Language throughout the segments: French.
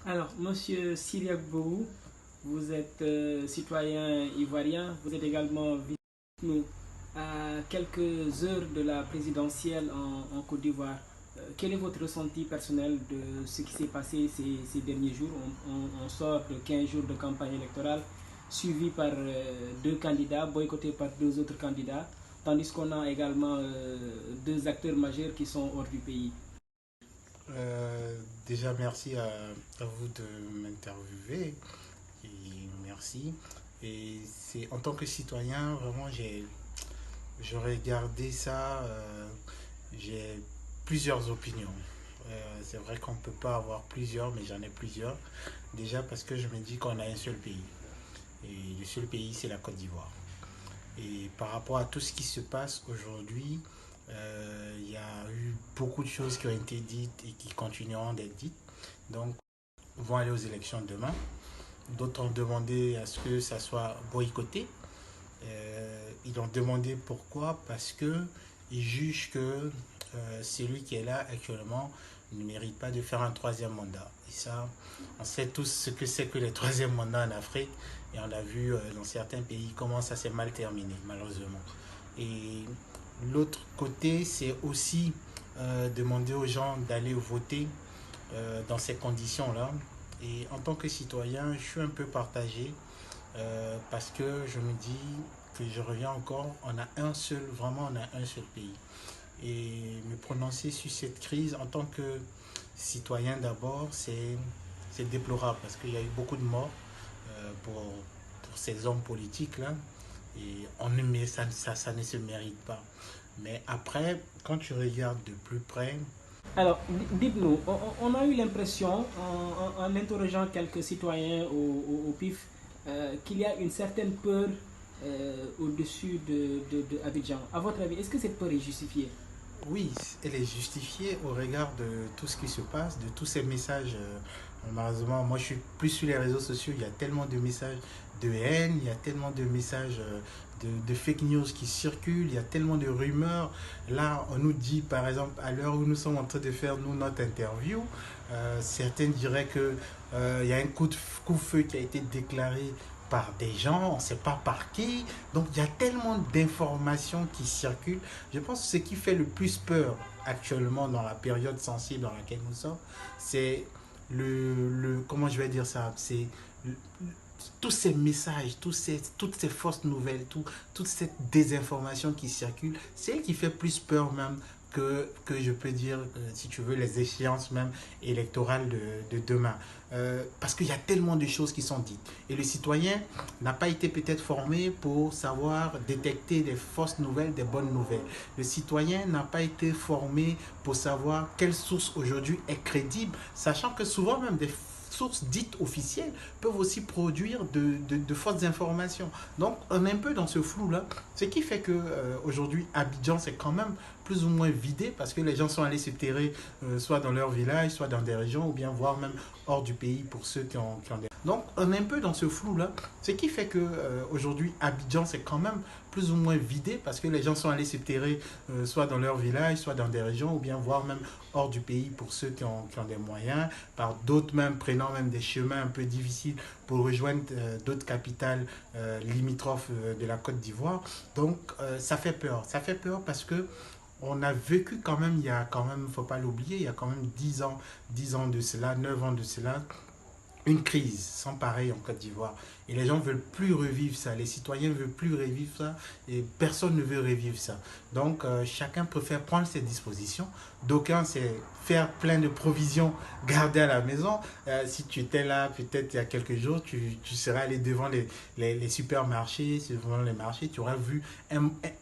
Alors, Monsieur Syriac Bourou, vous êtes citoyen ivoirien, vous êtes également nous à quelques heures de la présidentielle en Côte d'Ivoire. Quel est votre ressenti personnel de ce qui s'est passé ces derniers jours? On sort de 15 jours de campagne électorale, suivi par deux candidats, boycottés par deux autres candidats, tandis qu'on a également deux acteurs majeurs qui sont hors du pays. Déjà, merci à vous de m'interviewer et merci. Et c'est en tant que citoyen, vraiment, j'aurais gardé ça. J'ai plusieurs opinions. C'est vrai qu'on ne peut pas avoir plusieurs, mais j'en ai plusieurs. Déjà parce que je me dis qu'on a un seul pays. Et le seul pays, c'est la Côte d'Ivoire. Et par rapport à tout ce qui se passe aujourd'hui, il y a eu beaucoup de choses qui ont été dites et qui continueront d'être dites. Donc, on va aller aux élections demain. D'autres ont demandé à ce que ça soit boycotté. Ils ont demandé pourquoi, parce que ils jugent que celui qui est là actuellement ne mérite pas de faire un troisième mandat. Et ça, on sait tous ce que c'est que les troisièmes mandats en Afrique. Et on a vu dans certains pays comment ça s'est mal terminé, malheureusement. Et l'autre côté, c'est aussi demander aux gens d'aller voter dans ces conditions-là. Et en tant que citoyen, je suis un peu partagé parce que je me dis que je reviens encore, on a un seul, vraiment on a un seul pays. Et me prononcer sur cette crise en tant que citoyen d'abord, c'est déplorable parce qu'il y a eu beaucoup de morts pour ces hommes politiques-là. Et on ne, mais ça ne se mérite pas. Mais après, quand tu regardes de plus près, Alors, dites-nous, on a eu l'impression, en interrogeant quelques citoyens au PIF, qu'il y a une certaine peur au-dessus de Abidjan. À votre avis, est-ce que cette peur est justifiée? oui, elle est justifiée au regard de tout ce qui se passe, de tous ces messages. Malheureusement, moi je suis plus sur les réseaux sociaux, il y a tellement de messages de haine, il y a tellement de messages de fake news qui circulent, il y a tellement de rumeurs. Là, on nous dit, par exemple, à l'heure où nous sommes en train de faire nous, notre interview, certains diraient que il y a un coup-feu qui a été déclaré par des gens, on ne sait pas par qui. Donc il y a tellement d'informations qui circulent. Je pense que ce qui fait le plus peur actuellement dans la période sensible dans laquelle nous sommes, c'est comment je vais dire ça, c'est tous ces messages, toutes ces fausses nouvelles, toute cette désinformation qui circule, c'est elle qui fait plus peur même que je peux dire, si tu veux, les échéances même électorales de demain. Parce qu'il y a tellement de choses qui sont dites. Et le citoyen n'a pas été peut-être formé pour savoir détecter des fausses nouvelles, des bonnes nouvelles. Le citoyen n'a pas été formé pour savoir quelle source aujourd'hui est crédible, sachant que souvent même des sources dites officielles peuvent aussi produire de fausses informations. Donc on est un peu dans ce flou-là, ce qui fait que aujourd'hui Abidjan c'est quand même plus ou moins vidé parce que les gens sont allés se terrer soit dans leur village, soit dans des régions ou bien voire même hors du pays pour ceux qui ont des... Donc on est un peu dans ce flou-là, ce qui fait que aujourd'hui Abidjan c'est quand même plus ou moins vidé parce que les gens sont allés se terrer soit dans leur village, soit dans des régions ou bien voire même hors du pays pour ceux qui ont des moyens, par d'autres même prenant même des chemins un peu difficiles pour rejoindre d'autres capitales limitrophes de la Côte d'Ivoire. Donc ça fait peur. Ça fait peur parce que on a vécu quand même, il y a quand même, faut pas l'oublier, il y a quand même 10 ans de cela, 9 ans de cela, une crise sans pareil en Côte d'Ivoire. Et les gens ne veulent plus revivre ça, les citoyens ne veulent plus revivre ça, et personne ne veut revivre ça. Donc chacun préfère prendre ses dispositions. D'aucuns, c'est faire plein de provisions, garder à la maison. Si tu étais là, peut-être il y a quelques jours, tu serais allé devant les supermarchés, devant les marchés, tu aurais vu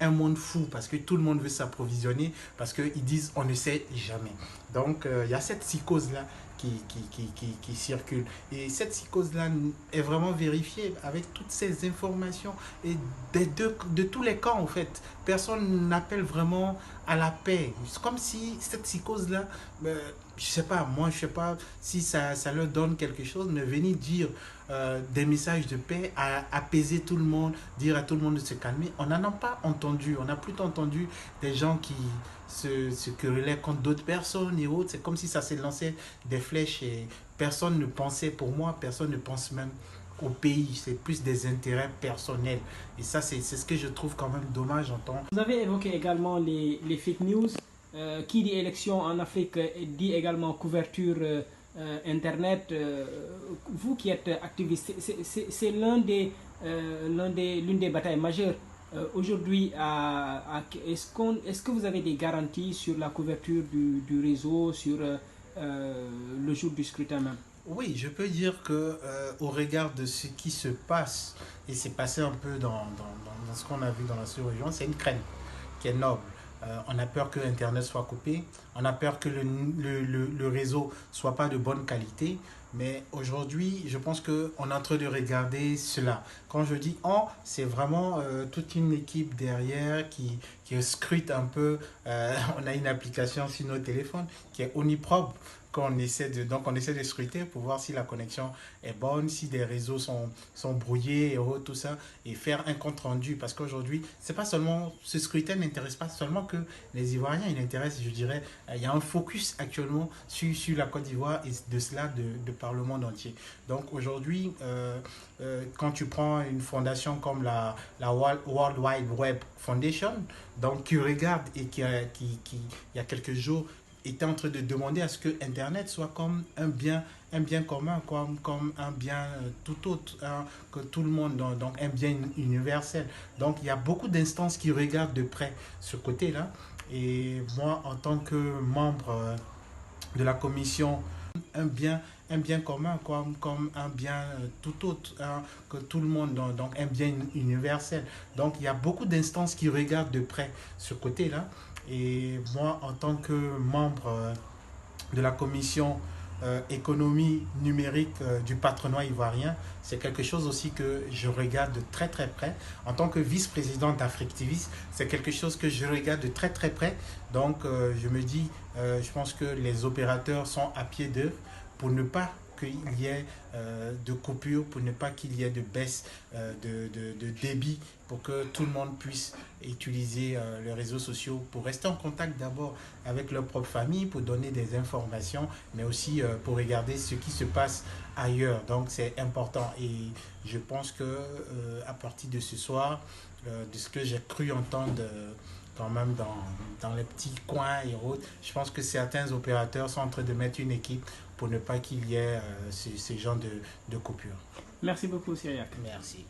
un monde fou, parce que tout le monde veut s'approvisionner, parce qu'ils disent on ne sait jamais. Donc il y a cette psychose-là qui circule. Et cette psychose-là est vraiment vérifiée avec toutes ces informations et de tous les camps, en fait. Personne n'appelle vraiment à la paix. C'est comme si cette psychose-là, je sais pas, moi je sais pas si ça leur donne quelque chose, mais venir dire des messages de paix, à apaiser tout le monde, dire à tout le monde de se calmer, on n'en a pas entendu. On a plutôt entendu des gens qui se querellaient contre d'autres personnes et autres. C'est comme si ça s'est lancé des flèches et personne ne pensait, pour moi, personne ne pense même au pays. C'est plus des intérêts personnels. Et ça, c'est ce que je trouve quand même dommage en tant. Vous avez évoqué également les fake news. Qui dit élection en Afrique dit également couverture Internet. Vous qui êtes activiste, c'est l'une des batailles majeures. Aujourd'hui, est-ce que vous avez des garanties sur la couverture du réseau, sur le jour du scrutin même? Oui, je peux dire que au regard de ce qui se passe, et c'est passé un peu dans ce qu'on a vu dans la sous-région, c'est une crainte qui est noble. On a peur que Internet soit coupé, on a peur que le réseau soit pas de bonne qualité, mais aujourd'hui, je pense qu'on est en train de regarder cela. Quand je dis on, c'est vraiment toute une équipe derrière qui scrute un peu. On a une application sur nos téléphones qui est Uniprobe donc on essaie de scruter pour voir si la connexion est bonne, si des réseaux sont brouillés et autres, tout ça, et faire un compte rendu. Parce qu'aujourd'hui, c'est pas seulement, ce scrutin n'intéresse pas seulement que les Ivoiriens, il intéresse, je dirais, il y a un focus actuellement sur la Côte d'Ivoire et de cela de par le monde entier. Donc aujourd'hui, quand tu prends une fondation comme la World Wide Web Foundation, donc qui regarde et qui il y a quelques jours, était en train de demander à ce que Internet soit comme un bien commun, comme un bien tout autre, hein, que tout le monde, donc un bien universel. Donc il y a beaucoup d'instances qui regardent de près ce côté-là. Et moi, en tant que membre de la commission, un bien commun, comme un bien tout autre, hein, que tout le monde, donc un bien universel. Donc il y a beaucoup d'instances qui regardent de près ce côté-là. Et moi, en tant que membre de la commission économie numérique du patronat ivoirien, c'est quelque chose aussi que je regarde de très très près. En tant que vice-président d'Africtivis, c'est quelque chose que je regarde de très très près. Donc je me dis, je pense que les opérateurs sont à pied d'œuvre pour ne pas qu'il y ait de coupures, pour ne pas qu'il y ait de baisse de débit, pour que tout le monde puisse utiliser les réseaux sociaux pour rester en contact d'abord avec leur propre famille, pour donner des informations, mais aussi pour regarder ce qui se passe ailleurs. Donc c'est important et je pense que à partir de ce soir, de ce que j'ai cru entendre quand même dans les petits coins et autres, je pense que certains opérateurs sont en train de mettre une équipe pour ne pas qu'il y ait ces genres de coupures. Merci beaucoup, Cyriac. Merci.